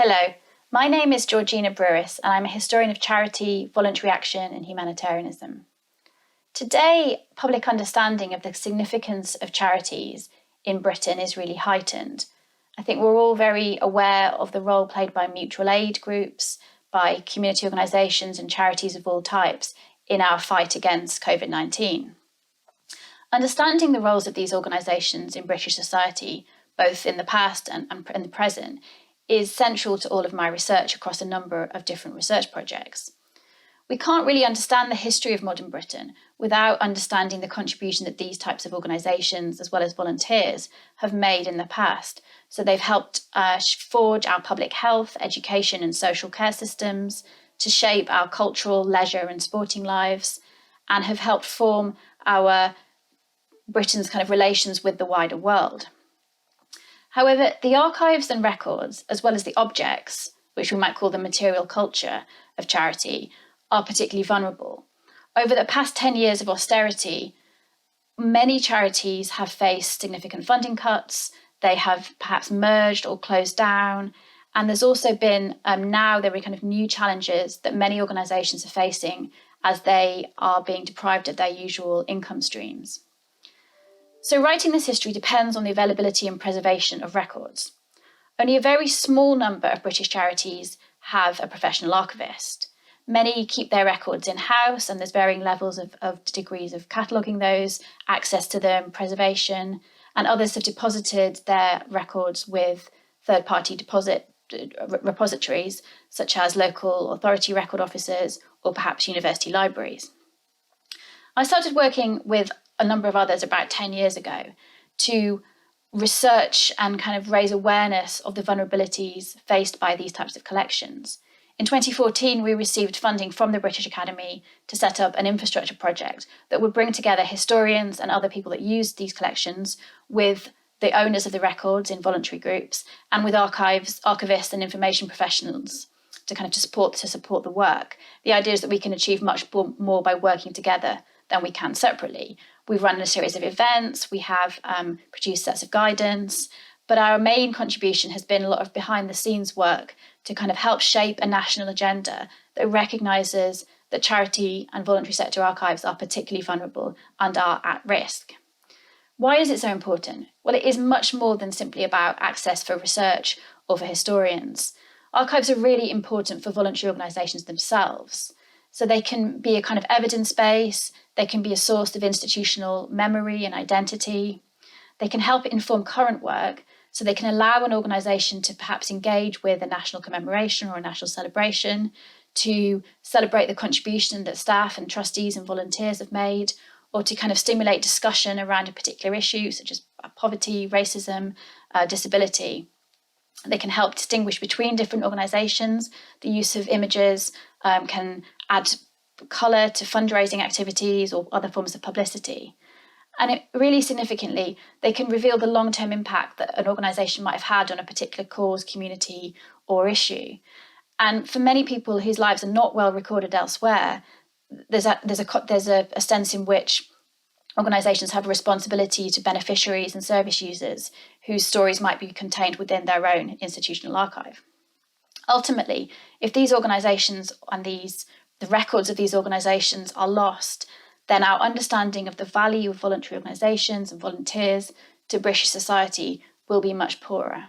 Hello, my name is Georgina Brewis and I'm a historian of charity, voluntary action and humanitarianism. Today, public understanding of the significance of charities in Britain is really heightened. I think we're all very aware of the role played by mutual aid groups, by community organisations and charities of all types in our fight against COVID-19. Understanding the roles of these organisations in British society, both in the past and in the present, is central to all of my research across a number of different research projects. We can't really understand the history of modern Britain without understanding the contribution that these types of organisations, as well as volunteers, have made in the past. So they've helped forge our public health, education and social care systems, to shape our cultural, leisure and sporting lives, and have helped form our Britain's kind of relations with the wider world. However, the archives and records, as well as the objects, which we might call the material culture of charity, are particularly vulnerable. Over the past 10 years of austerity, many charities have faced significant funding cuts, they have perhaps merged or closed down, and there's also been now there are kind of new challenges that many organisations are facing as they are being deprived of their usual income streams. So writing this history depends on the availability and preservation of records. Only a very small number of British charities have a professional archivist. Many keep their records in-house and there's varying levels of degrees of cataloguing those, access to them, preservation, and others have deposited their records with third-party repositories, such as local authority record offices or perhaps university libraries. I started working with a number of others about 10 years ago to research and kind of raise awareness of the vulnerabilities faced by these types of collections. In 2014, we received funding from the British Academy to set up an infrastructure project that would bring together historians and other people that use these collections with the owners of the records in voluntary groups and with archivists and information professionals to support the work. The idea is that we can achieve much more by working together than we can separately. We've run a series of events, we have produced sets of guidance, but our main contribution has been a lot of behind the scenes work to kind of help shape a national agenda that recognises that charity and voluntary sector archives are particularly vulnerable and are at risk. Why is it so important? Well, it is much more than simply about access for research or for historians. Archives are really important for voluntary organisations themselves. So they can be a kind of evidence base, they can be a source of institutional memory and identity. They can help inform current work, so they can allow an organisation to perhaps engage with a national commemoration or a national celebration, to celebrate the contribution that staff and trustees and volunteers have made, or to kind of stimulate discussion around a particular issue, such as poverty, racism, disability. They can help distinguish between different organisations. The use of images can add colour to fundraising activities or other forms of publicity. And it really significantly, they can reveal the long-term impact that an organisation might have had on a particular cause, community or issue. And for many people whose lives are not well recorded elsewhere, there's a sense in which organisations have a responsibility to beneficiaries and service users whose stories might be contained within their own institutional archive. Ultimately, if these organisations and the records of these organisations are lost, then our understanding of the value of voluntary organisations and volunteers to British society will be much poorer.